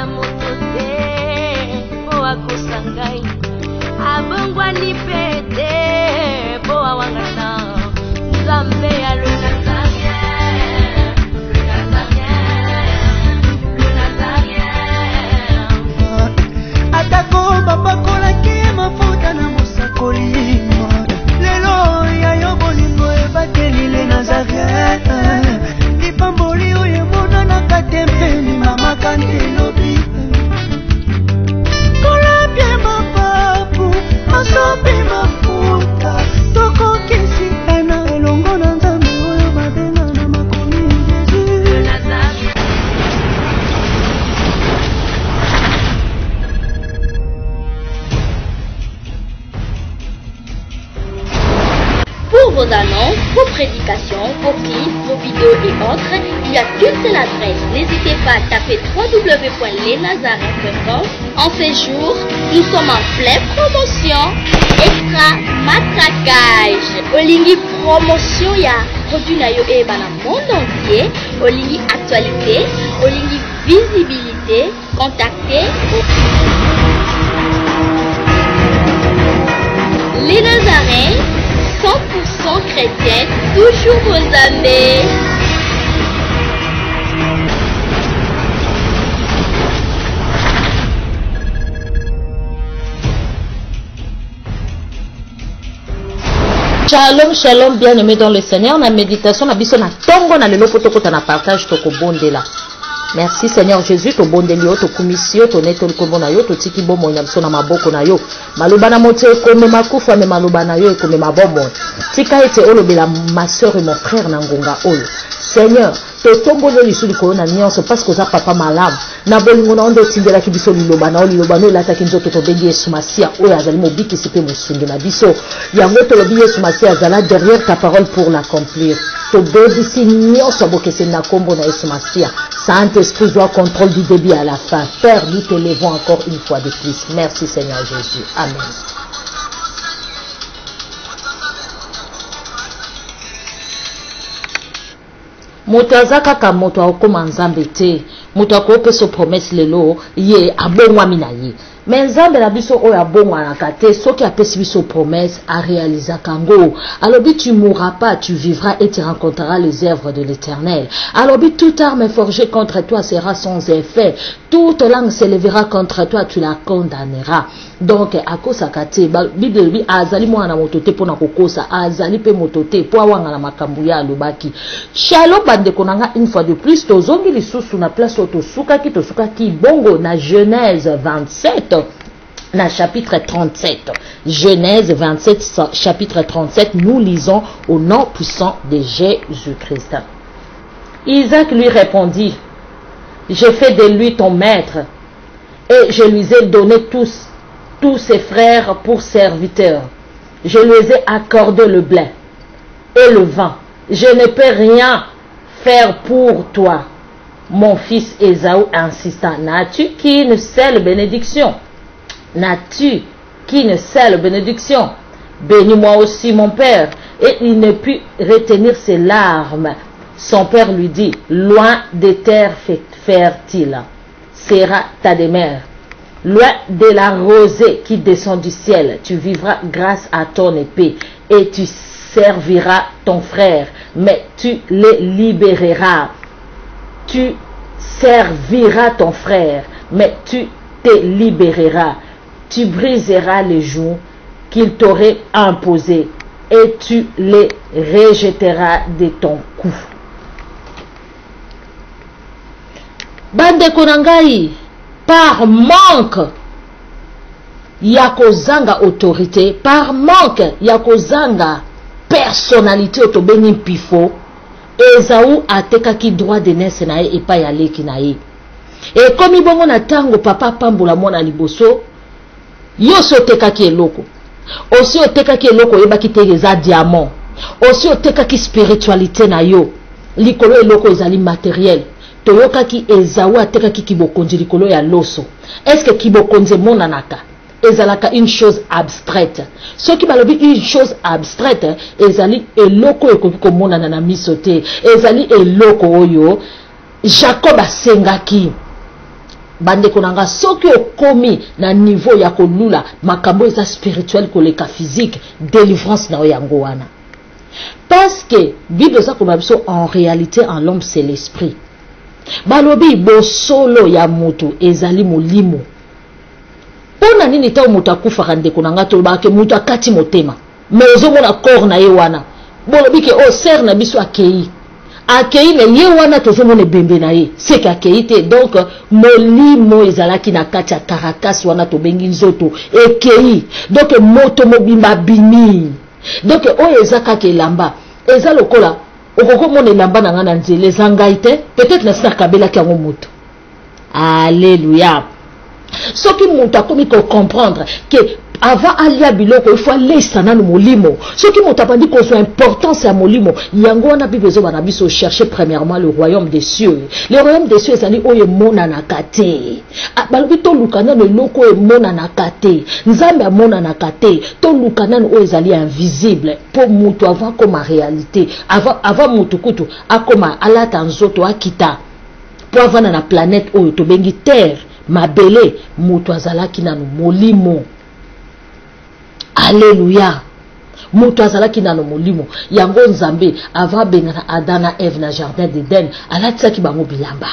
na motote po akosangai abongwa ni pete po awangana Nzambe ya Lunazarien atako bapakola ki mafuta na mosakoli lelo ya yo bolingo ebakeli le Nazarien lipamboli oyo emonanaka te mpeni mama kandi elobi kolapie mapapu masopi mafuta tokokisi ena elongo na Nzambe oyo babenga na makomi Jésus. Pour vos annonces, vos prédications, vos clips, vos vidéos et autres, il y a qu'une seule adresse. N'hésitez pas à taper www.lesnazarins.com. En ces jours, nous sommes en pleine promotion. Extra matraquage. Olingi promotion ya produit na yo eba na monde entier. Olingi actualité, Olingi visibilité. Contactez les Nazarins. 100% chrétienne, toujours vos amis. Shalom, shalom, bien-aimés dans le Seigneur. La méditation, la biso na tongo na lelo poto na partage to kobondela. Merci Seigneur Jésus, to bondeli yo, to kumisio, to neto likombo na yo, to tiki bomo na biso na maboko na yo. Maluba na moto ekome makufa me maluba na yo ekome mabomo. Tika ete olobela ma soeur et mon frère na ngonga oyo. Seigneur, to tombo lo lisu likolo na nyonso parce que za papa malamu. Na bolingo na ondo tindela ki biso liloba na liloba no lata ki nzoto to bengi Yesu Masia oyo azali mobiki sipe musungi na biso. Yango to lobi Yesu Masia azala derrière ta parole pour l'accomplir. To bebisi nyonso bokese na kombo na Yesu Masia. Saint-Esprit doit contrôle du début à la fin. Père, nous te levons encore une fois de plus. Merci Seigneur Jésus. Amen. Moto azaka ka moto akoma Nzambe te. Moto akope so promesse lelo ye abongwa minaye. Mais Nzambe na biso oyo abongwa na kate soki apesi biso promesse a réaliser kango. Alors tu mourras pas, tu vivras et tu rencontreras les œuvres de l'Éternel. Alors toute arme forgée contre toi sera sans effet. Toute langue s'élèvera contre toi, tu la condamneras. Donc akosa kate Bible bi azali mwana motote pona kokosa azali pe motote po awanga na makambu ya lobaki. Shalom bande konanga une fois de plus tozongi lisusu na place to sukaki bongo na Genèse 27 na chapitre 37. Genèse 27 chapitre 37, nous lisons au nom puissant de Jésus-Christ. Isaac lui répondit: j'ai fait de lui ton maître et je lui ai donné tous ses frères pour serviteurs. Je lui ai accordé le blé et le vin. Je ne peux rien faire pour toi. Mon fils Ésaü insista: n'as-tu qu'une seule bénédiction? N'as-tu qu'une seule bénédiction? Bénis-moi aussi mon père. Et il ne put retenir ses larmes. Son père lui dit: loin des terres fertiles sera ta demeure. Loin de la rosée qui descend du ciel, tu vivras grâce à ton épée et tu serviras ton frère, mais tu le libéreras. Tu serviras ton frère, mais tu te libéreras. Tu briseras les joues qu'il t'aurait imposées et tu les rejetteras de ton cou. Bande konangai, par manque yakozanga autorité, par manque yakozanga personnalité otobeni pifo, Ésaü atekaki droit de naissance na ye epai aleki na ye. Et comme ibongo na tango papa pambola mwana liboso, yo so tekaki eloko. Osi otekaki eloko yebaki te eza diamant. Osi otekaki spiritualité na yo. Likolo eloko ezali matériel. Toyokaki Ésaü atekaki kibokonzi likolo ya loso. Est-ce que kibokonzi monanaka ezalaka une chose abstraite? Ce qui balobi une chose abstraite ezali eloko ekoki komonana na miso te. Ezali eloko oyo Jacob asengaki bande konanga soki okomi na niveau ya kolula makambo eza spirituel koleka physique délivrance na yango wana parce que Bible ça comme biso en réalité en l'homme c'est l'esprit balobi bosolo ya mutu ezali molimo pona nini ta mutu akufa ndeko nanga to ba ke mutu akati motema mais ozomona corps na ye wana bolobi ke o ser na biso akei ne ye wana tozomona bembe na ye c'est que akei te donc molimo ezalaki na kati ya caracas wana to bengi nzoto ekei donc moto mobimba bimi donc oyo ezaka ke lamba eza lokola okokomona elamba na ngana nzele zangai te peut-être na sina kabela ki yango moto alléluia soki moto akomi ko comprendre que avant alia biloko il faut laisser na molimo soki moto apandi ko so importance ya molimo yango wana Bible zo bana biso chercher premièrement le royaume des cieux ezali oyo mona na kate balobi to lukana no loko e mona na kate nzambe amona na kate to lukana no ezali invisible pour moto avant comme réalité avant moto kutu akoma alata nzoto akita pour avant na planète oyo to bengi terre mabele moto azalaki nanu molimo alléluia moto azalaki nanu molimo yango nzambe avant bengana Adam na Eve na jardin d'Eden alatisaki bango bilamba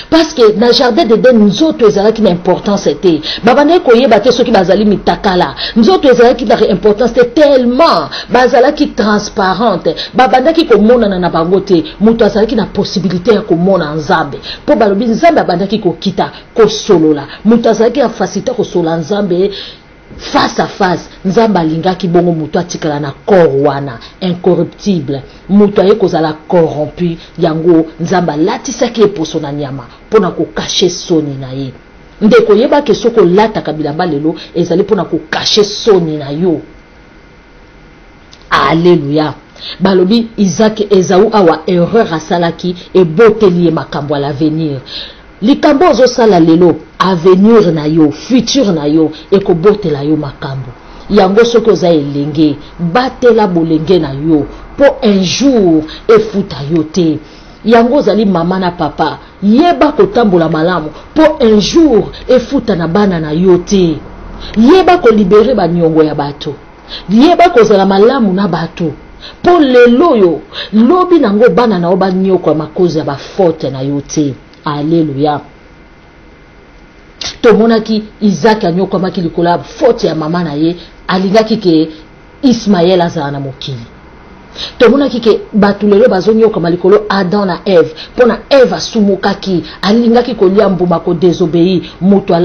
parce que na jardin d'Eden nzoto ezalaki na importance te babane koyeba te soki bazali mitakala nzoto ezalaki na importance te tellement bazalaki transparente babandaki komona na bango te moto azalaki na possibilité ya komona nzambe po balobi nzambe abandaki kokita kosolola moto azalaki na facilité kosola nzambe face à face nzamba lingaki bongo muto atikala na corps wana incorruptible muto aye kozala corrompu yango nzamba latisaki eposo na nyama pona ko cacher soni na ye ndeko yeba ke soko lata kabilamba lelo ezali pona ko cacher soni na yo alléluia balobi Isaac Esaü awa erreur asalaki e boteli makambo à l'avenir likambo zo sala lelo avenir na yo futur na yo ekobotela yo makambo yango soki oza elenge batela bolenge na yo po un jour efuta yo te yango ozali mama na papa yeba kotambola malamu po un jour efuta na bana na yo te yeba kolibere banyongo ya bato yeba kozala malamu na bato po lelo yo lobi nango bana na oba nyoko makozi ya bafaute na yo te alléluia tomonaki Isaac anyoko maki likola faute ya mama na ye alingaki ke Ismaël azala na mokili tomonaki ke batulelo bazonyoka malikolo Adam na Eve pona Eve asumukaki alingaki kolia mbuma ko désobéir moto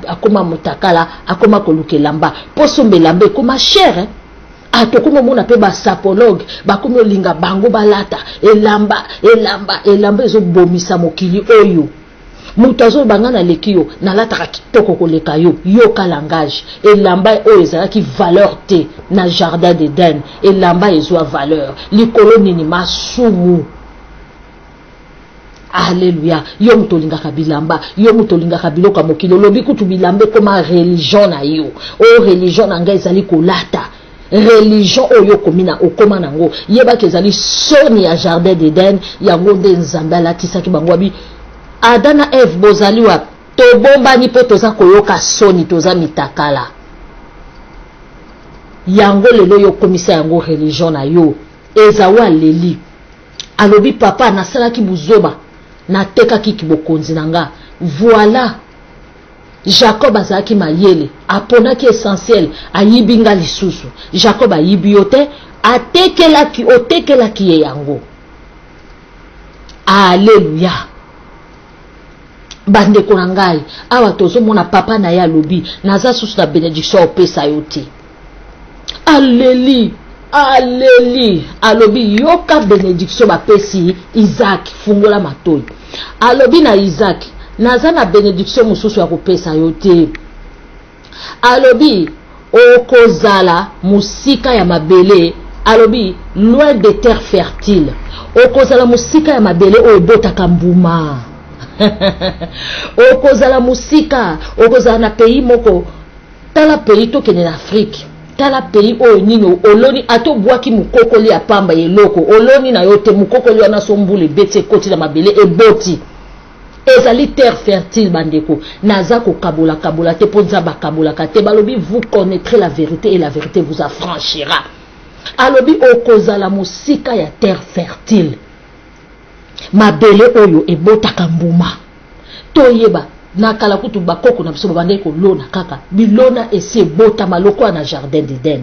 akoma mutakala akoma kolukelamba posombe lambe koma cher atokuma mona pe ba sapologue bakomi olinga bango balata elamba ezo bomisa mokili oyo mutu azo bangana lekio na lataka kitoko koleka yo yoka langage elamba oyo ezalaki valeur te na jardin d'Eden elamba ezwa valeur likolo nini masumu alléluia yo mutolingaka bilamba yo mutolingaka biloko mokili lobi kutu bilambe koma religion na yo o religion na ngai ezali kolata religion oyo komina okoma nango yeba kezali soni ya jardin d'Eden yango nde nzambe alatisaki bango abi Adam na Eve bozali wa tobombani po toza koyoka soni toza mitakala yango lelo yo komisa yango religion na yo ezawa leli alobi papa nasalaki buzoba natekaki kibokonzi nanga voilà Jacob azaki mayele aponaki essentiel ayibinga lisusu Jacob ayibi yote atekelaki otekelaki ye yango alléluia bande konangai awa tozomona papa na ya lobi naza susu na bénédiction opesa yote alléluia alobi yoka bénédiction bapesi Isaac fungola matoi alobi na Isaac naza na bénédiction mususu ya kopesa yote alobi okozala musika ya mabele alobi loin de terre fertile okozala musika ya mabele oyo botaka mbuma okozala musika okozala na pays moko tala pays tokende na Afrique tala pays oyo nini oloni atobwaki mukokoli ya pamba yeloko oloni na yote mukokoli wana sombule bete koti na mabele eboti ezali terre fertile bandeko naza ko kabola kabola te ponza ba kabola kate balobi vous connaîtrez la vérité et la vérité vous affranchira alobi okozala musika ya terre fertile mabele oyo ebotaka mbuma toyeba nakala kutu bakoko na biso bandeko lona kaka bilona esi ebota maloko na jardin d'Eden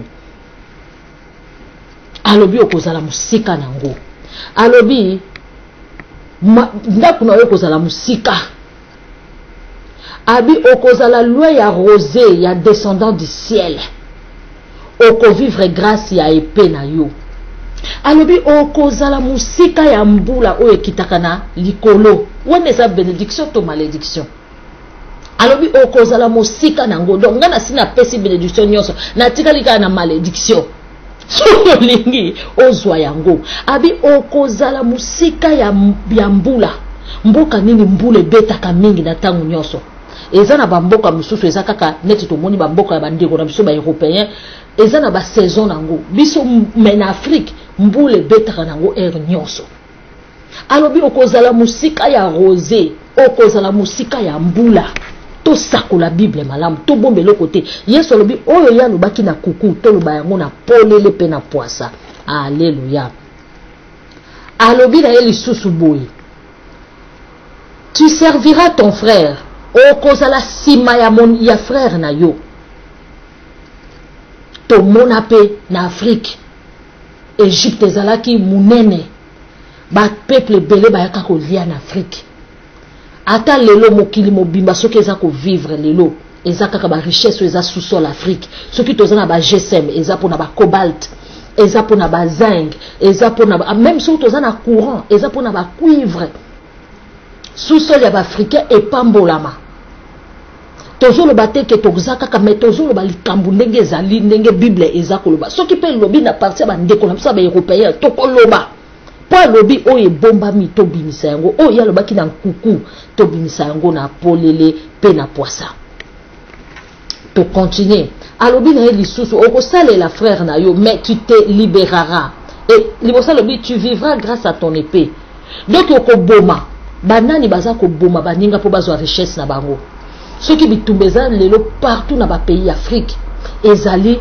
alobi okozala musika nango alobi ndako na yo kozala musika abi okozala loi ya rosé ya descendant du ciel oko vivre grâce ya épée na yo alobi okozala musika ya mbula oyo ekitaka na likolo wana eza bénédiction to malédiction alobi okozala musika nango donc nga na sina pesi bénédiction nyonso natikali kaka na malédiction soki olingi ozwa yango abi okozala musika ya mbula mboka nini mbula ebetaka mingi na ntango nyonso eza na bamboka mosusu eza kaka neti tomoni bamboka ya bandeko na biso baeuropéen eza na basaison nango biso me na Afrique mbula ebetaka nango ere nyonso alobi okozala musika ya rosé okozala musika ya mbula to sakola Bible malamu to bombelo côté Yesu alobi oyo ya lobaki na kuku to loba yango na polele pe na poisa alléluia alobi na eli susu boye tu serviras ton frère okozala sima ya frère na yo to mona pe na Afrique Égypte ezalaki munene ba peuple belé ba yaka kolia na Afrique ata lelo mokili mobimba soki eza ko vivre lelo eza kaka ba richesse eza sous-sol Afrique soki tozana ba GSM eza pona ba cobalt eza pona ba zinc eza pona même soki tozana courant eza pona ba cuivre sous-sol ya ba africain epambolama tozolo bateke tozaka kama tozolo balikambu ndenge ezali ndenge Bible eza koloba soki pe lobi na partie ba ndeko na biso ba européen to koloba pa lobi oye bomba mi to bimisa yango o ya lobaki na nkuku to bimisa yango na polele pe na poisa to continuer alobi na lisusu okosala la frère na yo mais tu te libéreras et libosa lobi tu vivras grâce à ton épée donc okoboma banani baza ko boma baninga po bazwa richesse na bango soki bitumbeza lelo partout na ba pays Afrique ezali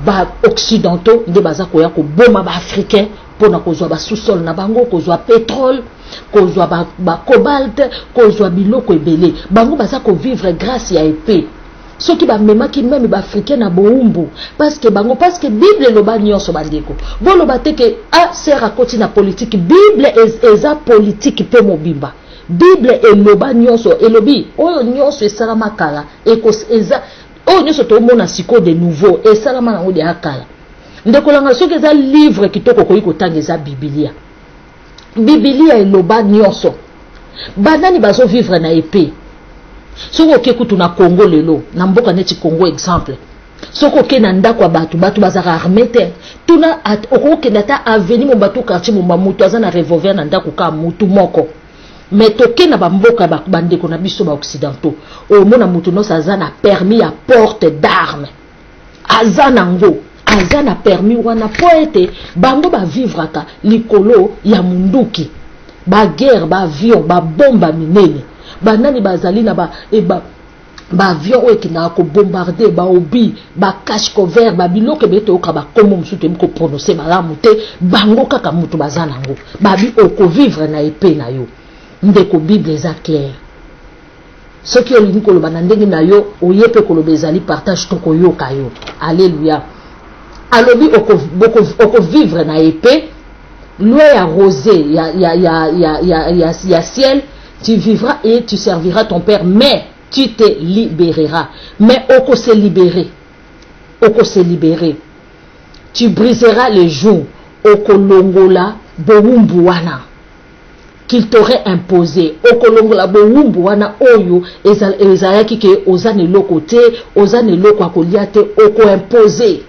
ba occidentaux nde baza ko ya ko boma ba africain pona kozwa ba sous-sol na bango kozwa pétrole kozwa ba cobalt kozwa biloko ebele bango baza ko vivre grâce ya épée soki ba memaki même ba africain na boumbu parce que Bible loba nyonso bandeko bolo bateke a sera koti na politique Bible eza politique pe mobimba Bible eloba nyonso elobi oyo nyonso esalama kala eza oyo nyonso to mona siko de nouveau esalama na ngode akala ndeko langa soki eza livre kitoko koyi kotanga eza Biblia eloba nyonso banani bazo vivre na épée soko ke kutu na Congo lelo na mboka neti Congo exemple soko ke na ndako batu bazaka armé te tuna okoke ndata avenir mo batu quartier mo mamutu azana revolver na ndako ka mutu moko mais toke na bamboka bandeko na biso ba occidentaux o mona mutu no azana permis ya porte d'armes azana ngo azana permis wana poete bango ba vivraka likolo ya munduki ba guerre ba avion ba bomba minene banani bazali na ba avion oyo ekendaka ko bombarder ba obi ba cache couvert ba biloko ebele toyoka bakombo mosusu toyebi koprononce malamu te bango kaka mutu baza nango babi okovivre na épée na yo ndeko Bible eza clair soki olingi koloba na ndenge na yo oye mpe koloba ezali partage to koyoka yo alléluia alobi okovivre na épée loi ya rosé ya ciel tu vivras et tu serviras ton père mais tu te libéreras mais oko se libérer tu briseras les jougs okolongola bowumbu wana qu'il t'aurait imposé okolongola bowumbu wana oyo ezalaki ke ozane loko te ozane loko akolia te oko imposé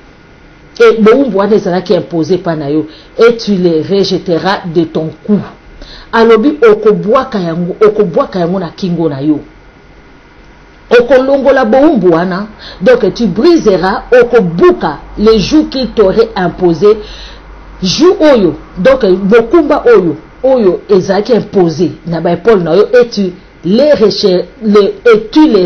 et bowumbu wana ezalaki imposé pa na yo et tu les rejetteras de ton cou alobi okobwaka yango na kingo na yo okolongola bowumbu wana donc tu briseras okobuka les jours qu'il t'aurait imposé jour oyo donc bokumba oyo oyo ezaki imposé na ba épaule na yo et tu les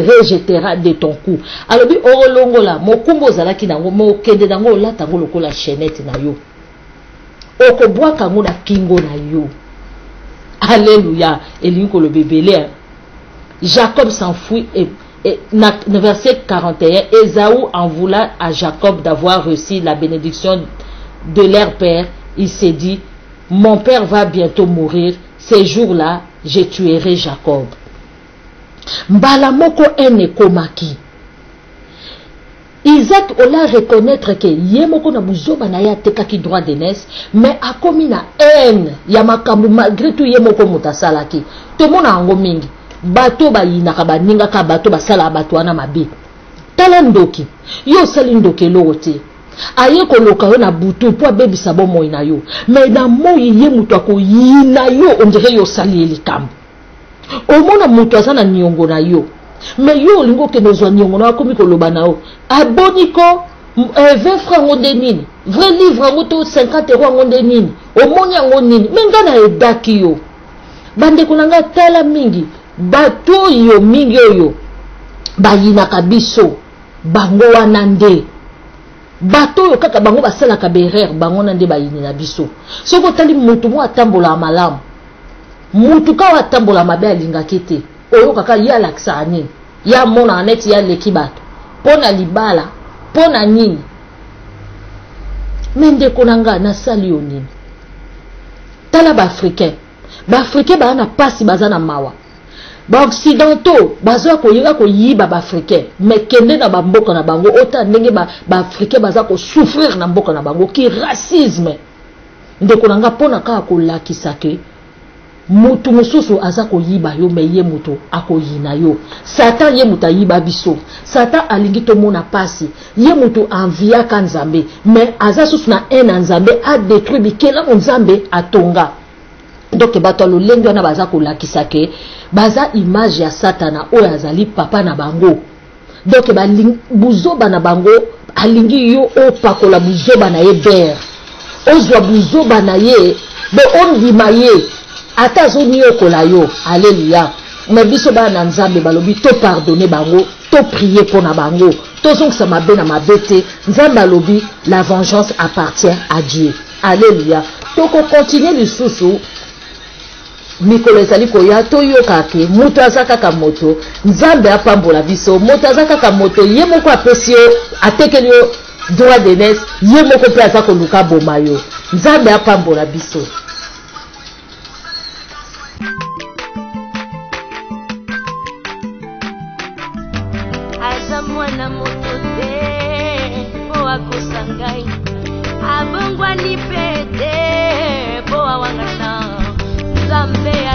rejetteras de ton cou. Alors bi orolongola mokumbo zalaki nango mokende nango lata ngo lokola chaînette na yo. Okobwa kango na kingo na yo. Alléluia. Elinko le bébélé. Jacob s'enfuit et verset 41, Ésaü en voulant à Jacob d'avoir reçu la bénédiction de leur père. Il s'est dit, mon père va bientôt mourir. Ces jours-là, je tuerai Jacob. Mbala moko ene komaki. Isaac ola reconnaître que yemoko na buzoba na ya tekaki droit d'aînesse, mais akomi na haine ya makambo malgré tout yemoko mutasalaki. Tomona ango mingi. Bato ba yinaka baningaka bato basala bato wana mabe. Tala ndoki. Yo sali ndoke lote. Aye koloka yo na butu po bebisa bomo ina yo. Mais na moyi ye mutu akoyina yo on dirait yo sali likambo. Omona mutu azana niongo na yo. Mais yo lingo ke nozwa niongo na komi koloba na yo. Aboniko 20 francs ngonde nini. Vrai livre ngoto 50 euros ngonde nini. Omoni ngo nini. Menga na edaki yo. Bande kunanga tala mingi. Bato yo mingi yo. Bayinaka biso. Bango wana nde. Bato yo kaka bango basala ka berere bango nande bayini na biso. Soko tali mutu mo atambola malamu. Mutu ka atambola mabe alinga kete. Oyo kaka ya laksani. Ya mona aneti ya leki bato. Pona libala, pona nini. Mende konanga na sali yo nini. Tala ba africain. Ba africain ba na pasi bazana mawa. Ba occidentaux baza ko yinga ko yiba ba africain mais kende na ba mboka na bango ota ndenge ba africain baza ko souffrir na mboka na bango ki racisme ndeko nanga pona ka ko lakisa ke mutu mususu aza ko yiba yo me ye mutu akoyina yo satan ye mutu yiba biso satan alingi to mona pasi ye mutu envia ka nzambe mais aza susu na un nzambe a détruit bikela nzambe atonga. Donc bato lolenge wana baza ko lakisa ke baza image ya satana oyo azali papa na bango. Donc buzoba na bango alingi yo opakola buzoba na ye ber. Ozwa buzoba na ye bo ondima ye ata zoni okola yo. Alléluia. Mais biso ba na nzambe balobi to pardonner bango, to prier pour na bango. To zongisa mabe na mabete, nzambe alobi la vengeance appartient à Dieu. Alléluia. To ko continuer lisusu mikolo ezali koya toyoka ke mutu azaka ka moto nzambe apambola biso moto azaka ka moto ye moko apesi yo atekeli yo droit d'aînesse ye moko pe azaka koluka boma yo nzambe apambola biso. Aza mwana moto te po akosangai abongwani pete po awangana Zambe